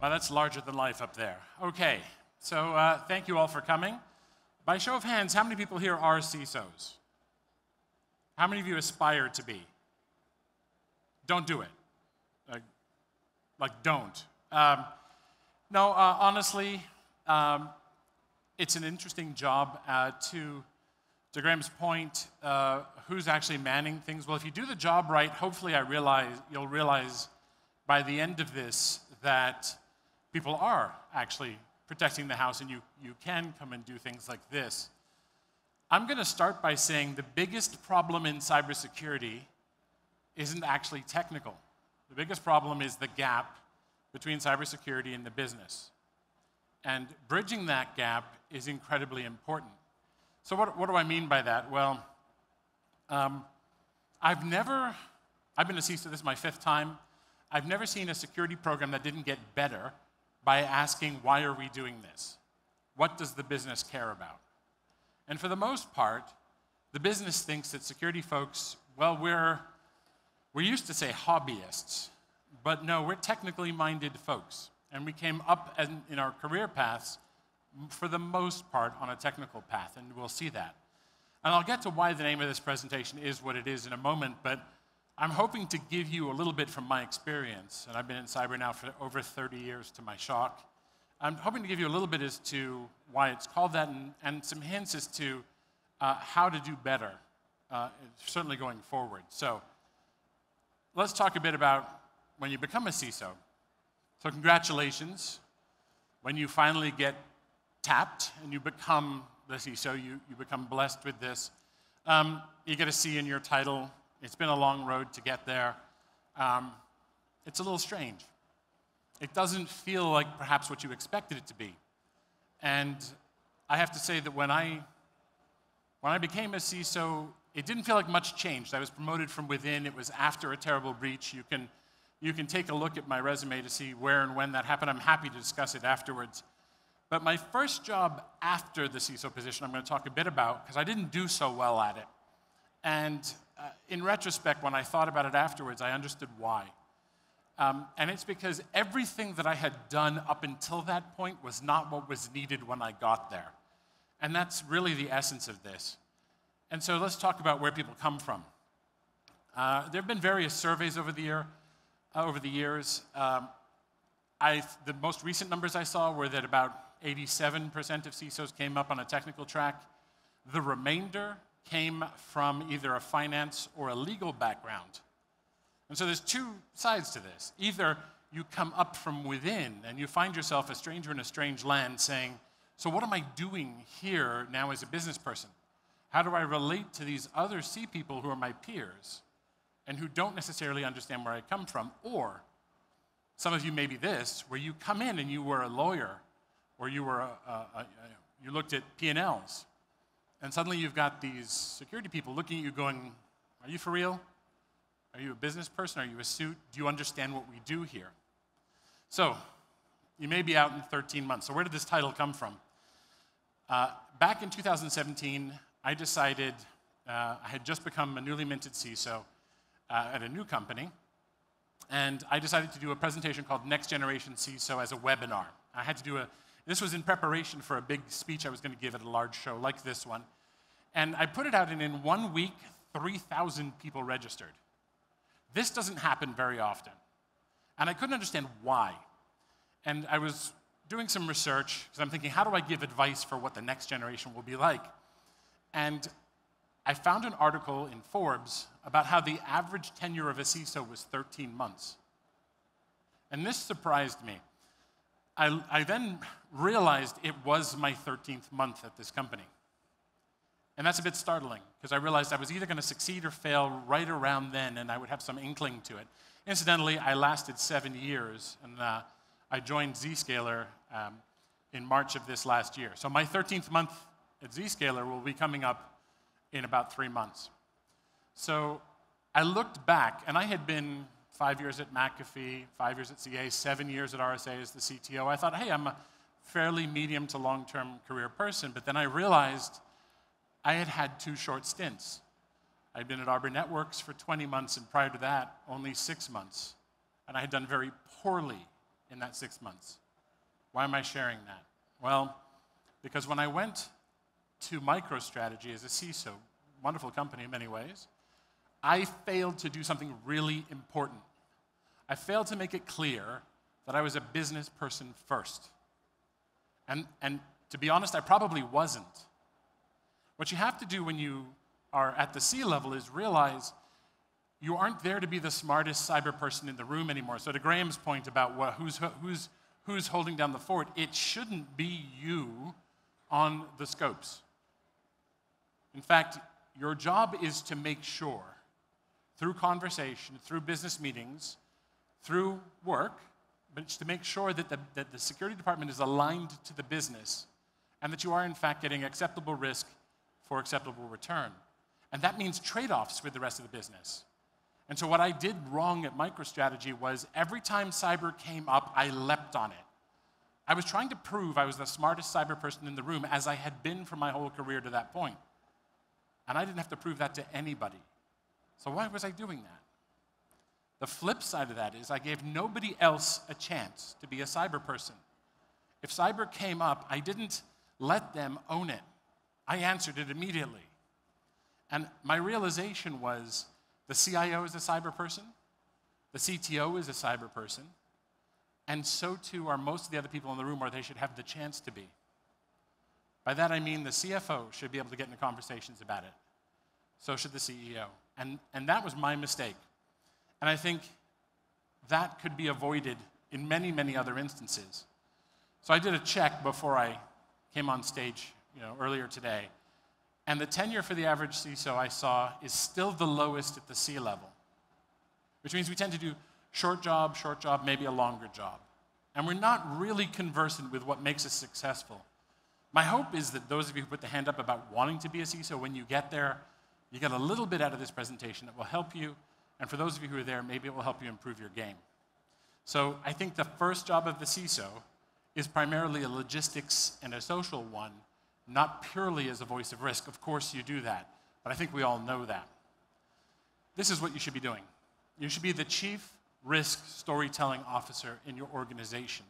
Well, that's larger than life up there. Okay, so thank you all for coming. By show of hands, how many people here are CISOs? How many of you aspire to be? Don't do it. Don't. No, honestly, it's an interesting job. To Graham's point, who's actually manning things? Well, if you do the job right, hopefully you'll realize by the end of this that people are actually protecting the house and you can come and do things like this. I'm going to start by saying the biggest problem in cybersecurity isn't actually technical. The biggest problem is the gap between cybersecurity and the business. And bridging that gap is incredibly important. So what do I mean by that? Well, I've been a CISO, this is my 5th time. I've never seen a security program that didn't get better by asking, why are we doing this? What does the business care about? And for the most part, the business thinks that security folks, well, we used to say hobbyists, but no, we're technically minded folks. And we came up in our career paths, for the most part, on a technical path, and we'll see that. And I'll get to why the name of this presentation is what it is in a moment, but I'm hoping to give you a little bit from my experience, and I've been in cyber now for over 30 years to my shock. I'm hoping to give you a little bit as to why it's called that and some hints as to how to do better, certainly going forward. So let's talk a bit about when you become a CISO. So congratulations. When you finally get tapped and you become the CISO, you become blessed with this. You get a C in your title. It's been a long road to get there. It's a little strange. It doesn't feel like perhaps what you expected it to be. And I have to say that when I became a CISO, it didn't feel like much changed. I was promoted from within. It was after a terrible breach. You can take a look at my resume to see where and when that happened. I'm happy to discuss it afterwards. But my first job after the CISO position, I'm going to talk a bit about, because I didn't do so well at it. And in retrospect, when I thought about it afterwards, I understood why. And it's because everything that I had done up until that point was not what was needed when I got there. And that's really the essence of this. And so let's talk about where people come from. There have been various surveys over the years. The most recent numbers I saw were that about 87% of CISOs came up on a technical track. The remainder came from either a finance or a legal background. And so there's two sides to this. Either you come up from within and you find yourself a stranger in a strange land saying, so what am I doing here now as a business person? How do I relate to these other C people who are my peers and who don't necessarily understand where I come from? Or some of you may be this, where you come in and you were a lawyer or you you looked at P&Ls. And suddenly you've got these security people looking at you going, are you for real? Are you a business person? Are you a suit? Do you understand what we do here? So you may be out in 13 months. So where did this title come from? Back in 2017, I decided I had just become a newly minted CISO at a new company. And I decided to do a presentation called Next Generation CISO as a webinar. I had to do this was in preparation for a big speech I was going to give at a large show like this one. And I put it out, and in 1 week, 3,000 people registered. This doesn't happen very often. And I couldn't understand why. And I was doing some research, because I'm thinking, how do I give advice for what the next generation will be like? And I found an article in Forbes about how the average tenure of a CISO was 13 months. And this surprised me. I then realized it was my 13th month at this company. And that's a bit startling, because I realized I was either going to succeed or fail right around then, and I would have some inkling to it. Incidentally, I lasted 7 years, and I joined Zscaler in March of this last year. So my 13th month at Zscaler will be coming up in about 3 months. So I looked back, and I had been 5 years at McAfee, 5 years at CA, 7 years at RSA as the CTO. I thought, hey, I'm a fairly medium to long-term career person, but then I realized I had had 2 short stints. I'd been at Arbor Networks for 20 months, and prior to that, only 6 months. And I had done very poorly in that 6 months. Why am I sharing that? Well, because when I went to MicroStrategy as a CISO, wonderful company in many ways, I failed to do something really important. I failed to make it clear that I was a business person first. And to be honest, I probably wasn't. What you have to do when you are at the C level is realize you aren't there to be the smartest cyber person in the room anymore. So to Graham's point about who's holding down the fort, it shouldn't be you on the scopes. In fact, your job is to make sure, through conversation, through business meetings, through work, but it's to make sure that the security department is aligned to the business and that you are, in fact, getting acceptable risk for acceptable return. And that means trade-offs with the rest of the business. And so what I did wrong at MicroStrategy was every time cyber came up, I leapt on it. I was trying to prove I was the smartest cyber person in the room, as I had been for my whole career to that point. And I didn't have to prove that to anybody. So why was I doing that? The flip side of that is I gave nobody else a chance to be a cyber person. If cyber came up, I didn't let them own it. I answered it immediately. And my realization was the CIO is a cyber person, the CTO is a cyber person, and so too are most of the other people in the room, or they should have the chance to be. By that I mean the CFO should be able to get into conversations about it. So should the CEO. And that was my mistake. And I think that could be avoided in many, many other instances. So I did a check before I came on stage earlier today. And the tenure for the average CISO I saw is still the lowest at the C level, which means we tend to do short job, maybe a longer job. And we're not really conversant with what makes us successful. My hope is that those of you who put the hand up about wanting to be a CISO, when you get there, you get a little bit out of this presentation that will help you. And for those of you who are there, maybe it will help you improve your game. So I think the first job of the CISO is primarily a logistics and a social one, not purely as a voice of risk. Of course you do that, but I think we all know that. This is what you should be doing. You should be the chief risk storytelling officer in your organization.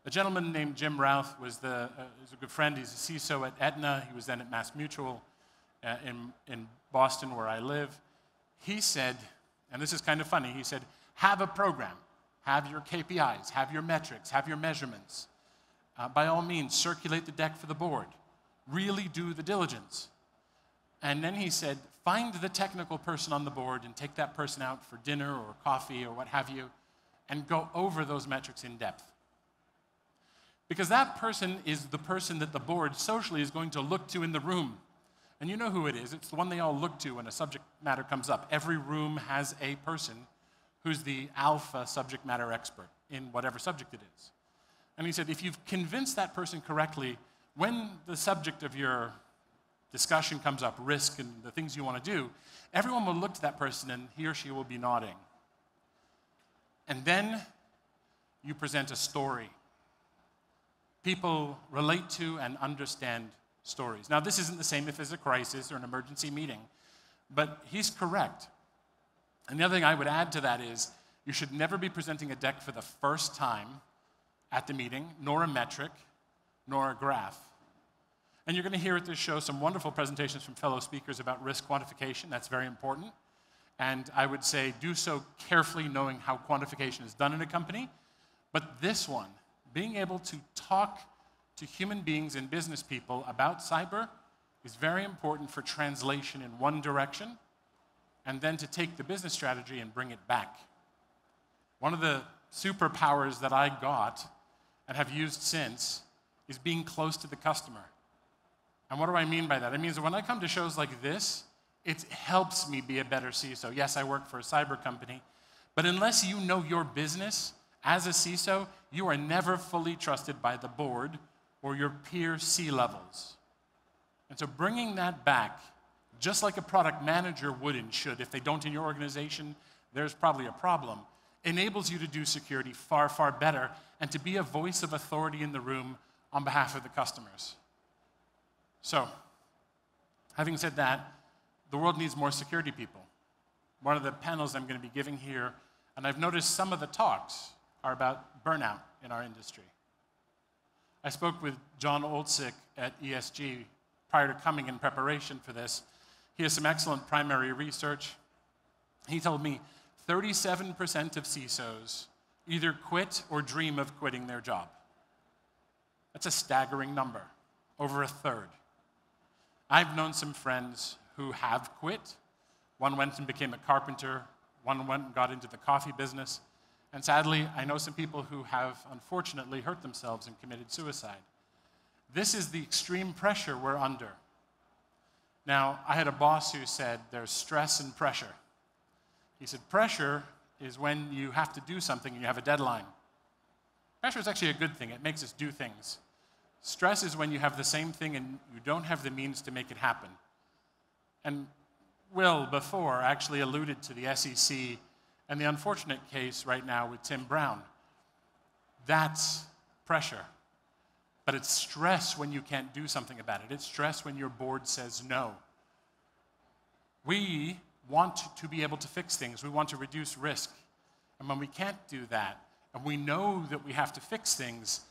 A gentleman named Jim Routh was a good friend. He's a CISO at Aetna. He was then at Mass Mutual in Boston, where I live. He said, and this is kind of funny, he said, have a program, have your KPIs, have your metrics, have your measurements. By all means, circulate the deck for the board. Really do the diligence. And then he said, find the technical person on the board and take that person out for dinner or coffee or what have you, and go over those metrics in depth. Because that person is the person that the board socially is going to look to in the room. And you know who it is. It's the one they all look to when a subject matter comes up. Every room has a person who's the alpha subject matter expert in whatever subject it is. And he said, if you've convinced that person correctly, when the subject of your discussion comes up, risk and the things you want to do, everyone will look to that person and he or she will be nodding. And then you present a story. People relate to and understand stories. Now, this isn't the same if it's a crisis or an emergency meeting, but he's correct. And the other thing I would add to that is you should never be presenting a deck for the first time at the meeting, nor a metric, nor a graph. And you're going to hear at this show some wonderful presentations from fellow speakers about risk quantification. That's very important. And I would say do so carefully, knowing how quantification is done in a company. But this one, being able to talk to human beings and business people about cyber is very important for translation in one direction, and then to take the business strategy and bring it back. One of the superpowers that I got and have used since is being close to the customer. And what do I mean by that? It means that when I come to shows like this, it helps me be a better CISO. Yes, I work for a cyber company, but unless you know your business as a CISO, you are never fully trusted by the board or your peer C-levels. And so bringing that back, just like a product manager would and should, if they don't in your organization, there's probably a problem, enables you to do security far, far better and to be a voice of authority in the room on behalf of the customers. So, having said that, the world needs more security people. One of the panels I'm going to be giving here, and I've noticed some of the talks are about burnout in our industry. I spoke with John Olczyk at ESG prior to coming in preparation for this. He has some excellent primary research. He told me 37% of CISOs either quit or dream of quitting their job. That's a staggering number, over a third. I've known some friends who have quit. One went and became a carpenter, one went and got into the coffee business, and sadly, I know some people who have unfortunately hurt themselves and committed suicide. This is the extreme pressure we're under. Now, I had a boss who said there's stress and pressure. He said pressure is when you have to do something and you have a deadline. Pressure is actually a good thing. It makes us do things. Stress is when you have the same thing and you don't have the means to make it happen. And Will, before, actually alluded to the SEC and the unfortunate case right now with Tim Brown. That's pressure. But it's stress when you can't do something about it. It's stress when your board says no. We want to be able to fix things. We want to reduce risk. And when we can't do that, and we know that we have to fix things,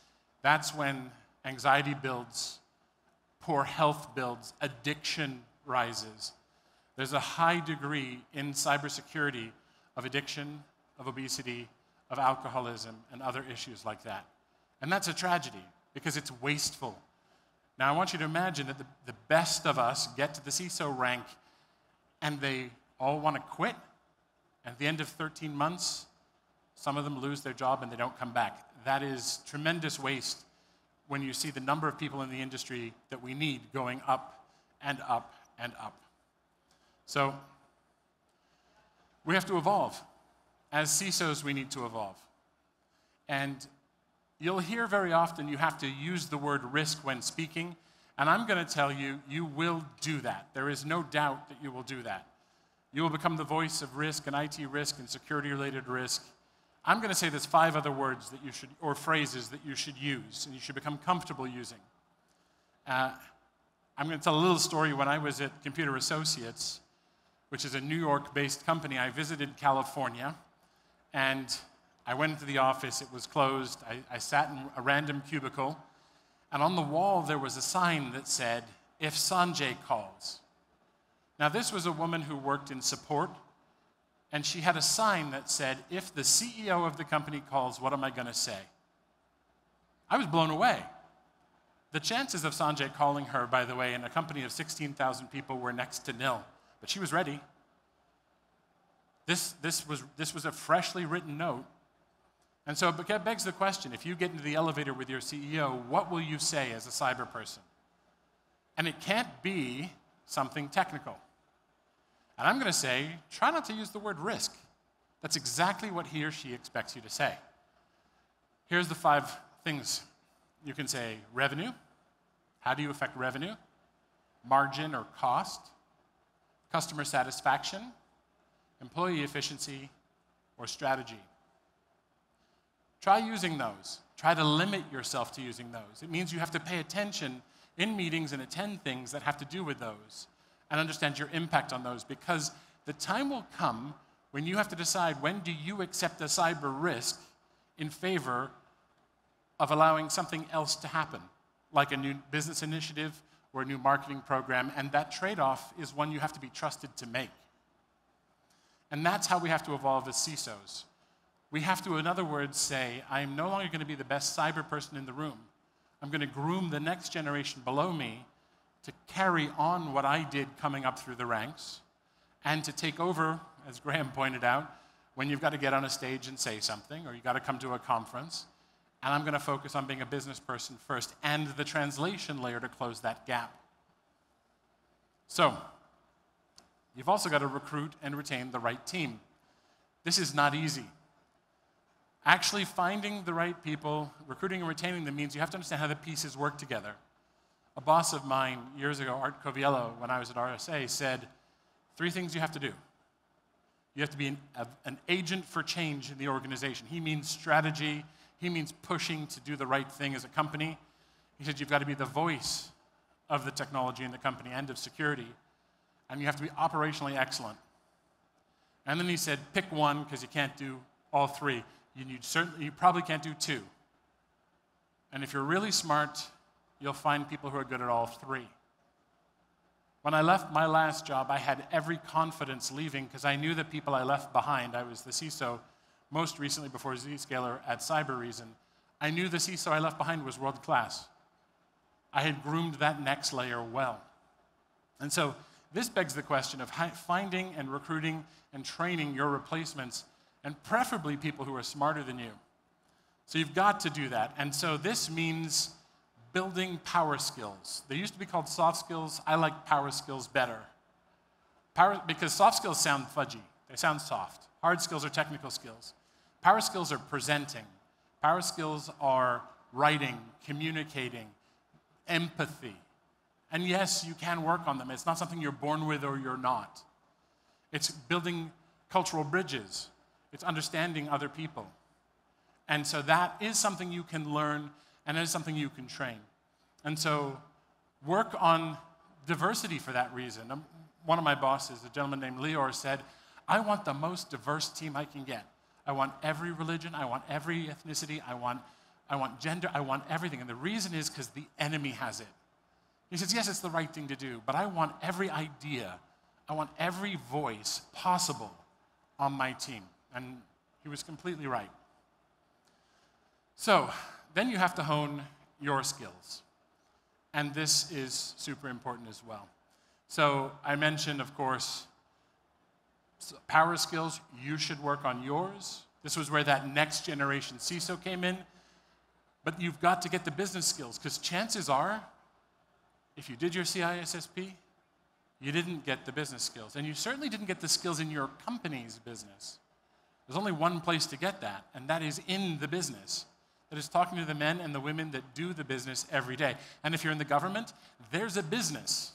that's when anxiety builds, poor health builds, addiction rises. There's a high degree in cybersecurity of addiction, of obesity, of alcoholism, and other issues like that. And that's a tragedy, because it's wasteful. Now, I want you to imagine that the best of us get to the CISO rank, and they all want to quit. And at the end of 13 months, some of them lose their job and they don't come back. That is tremendous waste when you see the number of people in the industry that we need going up and up and up. So we have to evolve. As CISOs, we need to evolve. And you'll hear very often you have to use the word risk when speaking, and I'm going to tell you, you will do that. There is no doubt that you will do that. You will become the voice of risk and IT risk and security-related risk. I'm going to say there's 5 other words that you should, or phrases that you should use and you should become comfortable using. I'm going to tell a little story. When I was at Computer Associates, which is a New York-based company, I visited California, and I went into the office. It was closed. I sat in a random cubicle, and on the wall there was a sign that said, "If Sanjay calls." Now, this was a woman who worked in support, and she had a sign that said, "If the CEO of the company calls, what am I going to say?" I was blown away. The chances of Sanjay calling her, by the way, in a company of 16,000 people were next to nil, but she was ready. This was a freshly written note. And so it begs the question, if you get into the elevator with your CEO, what will you say as a cyber person? And it can't be something technical. And I'm going to say, try not to use the word risk. That's exactly what he or she expects you to say. Here's the 5 things you can say. Revenue. How do you affect revenue? Margin or cost. Customer satisfaction. Employee efficiency. Or strategy. Try using those. Try to limit yourself to using those. It means you have to pay attention in meetings and attend things that have to do with those and understand your impact on those, because the time will come when you have to decide when do you accept a cyber risk in favor of allowing something else to happen, like a new business initiative or a new marketing program, and that trade-off is one you have to be trusted to make. And that's how we have to evolve as CISOs. We have to, in other words, say, I am no longer going to be the best cyber person in the room. I'm going to groom the next generation below me to carry on what I did coming up through the ranks and to take over, as Graham pointed out, when you've got to get on a stage and say something or you've got to come to a conference. And I'm going to focus on being a business person first and the translation layer to close that gap. So, you've also got to recruit and retain the right team. This is not easy. Actually finding the right people, recruiting and retaining them, means you have to understand how the pieces work together. A boss of mine years ago, Art Coviello, when I was at RSA, said 3 things you have to do. You have to be an agent for change in the organization. He means strategy. He means pushing to do the right thing as a company. He said you've got to be the voice of the technology in the company and of security. And you have to be operationally excellent. And then he said, pick one, because you can't do all 3. You probably can't do 2. And if you're really smart, you'll find people who are good at all 3. When I left my last job, I had every confidence leaving because I knew the people I left behind. I was the CISO most recently before Zscaler at Cyber Reason. I knew the CISO I left behind was world class. I had groomed that next layer well. And so this begs the question of finding and recruiting and training your replacements, and preferably people who are smarter than you. So you've got to do that. And so this means building power skills. They used to be called soft skills. I like power skills better. Because soft skills sound fudgy. They sound soft. Hard skills are technical skills. Power skills are presenting. Power skills are writing, communicating, empathy. And yes, you can work on them. It's not something you're born with or you're not. It's building cultural bridges. It's understanding other people. And so that is something you can learn, and it is something you can train. And so work on diversity for that reason. One of my bosses, a gentleman named Leor, said, I want the most diverse team I can get. I want every religion, I want every ethnicity, I want gender, I want everything. And the reason is because the enemy has it. He says, yes, it's the right thing to do, but I want every idea, I want every voice possible on my team. And he was completely right. So then you have to hone your skills. And this is super important as well. So I mentioned, of course, power skills. You should work on yours. This was where that next generation CISO came in. But you've got to get the business skills, because chances are, if you did your CISSP, you didn't get the business skills. And you certainly didn't get the skills in your company's business. There's only one place to get that, and that is in the business. That is talking to the men and the women that do the business every day. And if you're in the government, there's a business.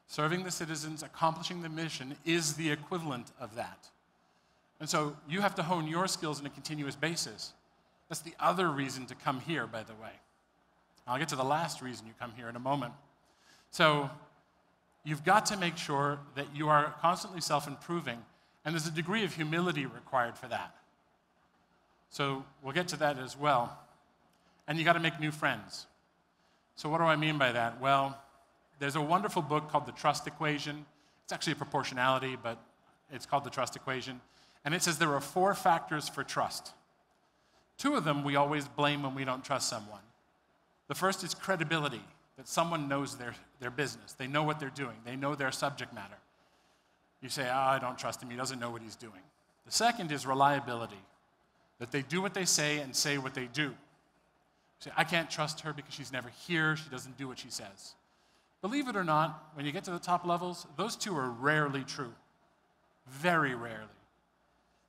Serving the citizens, accomplishing the mission is the equivalent of that. And so you have to hone your skills on a continuous basis. That's the other reason to come here, by the way. I'll get to the last reason you come here in a moment. So you've got to make sure that you are constantly self-improving, and there's a degree of humility required for that. So we'll get to that as well. And you got to make new friends. So what do I mean by that? Well, there's a wonderful book called The Trust Equation. It's actually a proportionality, but it's called The Trust Equation. And it says there are 4 factors for trust. 2 of them we always blame when we don't trust someone. The first is credibility, that someone knows their business. They know what they're doing. They know their subject matter. You say, I don't trust him. He doesn't know what he's doing. The second is reliability, that they do what they say and say what they do. You say, I can't trust her because she's never here. She doesn't do what she says. Believe it or not, when you get to the top levels, those 2 are rarely true. Very rarely.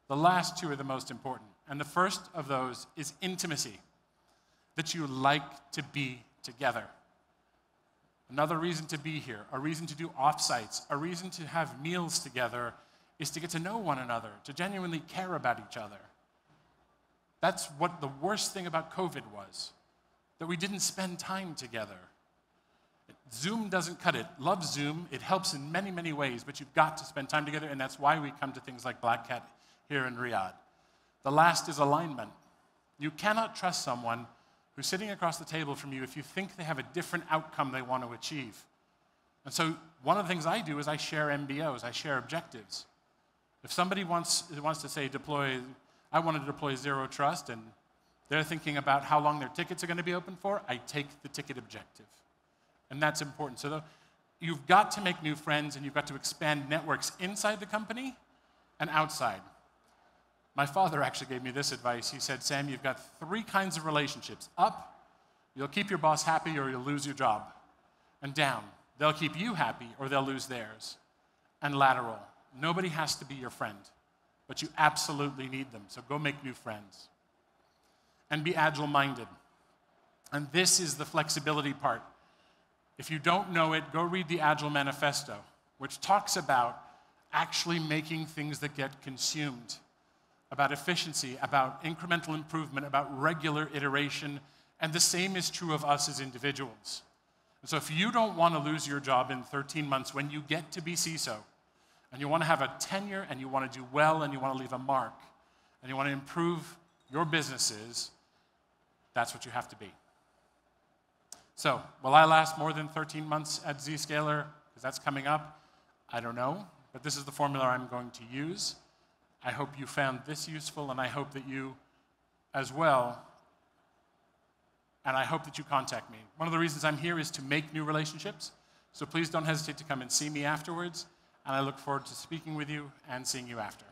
The last 2 are the most important. And the first of those is intimacy, that you like to be together. Another reason to be here, a reason to do offsites, a reason to have meals together is to get to know one another, to genuinely care about each other. That's what the worst thing about COVID was, that we didn't spend time together. Zoom doesn't cut it. Love Zoom. It helps in many, many ways, but you've got to spend time together, and that's why we come to things like Black Hat here in Riyadh. The last is alignment. You cannot trust someone who's sitting across the table from you if you think they have a different outcome they want to achieve. And so one of the things I do is I share MBOs, I share objectives. If somebody wants to say I want to deploy zero trust, and they're thinking about how long their tickets are going to be open for, I take the ticket objective. And that's important. So you've got to make new friends, and you've got to expand networks inside the company and outside. My father actually gave me this advice. He said, Sam, you've got 3 kinds of relationships. Up, you'll keep your boss happy or you'll lose your job. And down, they'll keep you happy or they'll lose theirs. And lateral, nobody has to be your friend, but you absolutely need them. So go make new friends. And be agile-minded. And this is the flexibility part. If you don't know it, go read the Agile Manifesto, which talks about actually making things that get consumed, about efficiency, about incremental improvement, about regular iteration, and the same is true of us as individuals. And so if you don't want to lose your job in 13 months when you get to be CISO, and you want to have a tenure, and you want to do well, and you want to leave a mark, and you want to improve your businesses, that's what you have to be. So, will I last more than 13 months at Zscaler? Because that's coming up. I don't know, but this is the formula I'm going to use. I hope you found this useful, and I hope that you as well, and I hope that you contact me. One of the reasons I'm here is to make new relationships, so please don't hesitate to come and see me afterwards, and I look forward to speaking with you and seeing you after.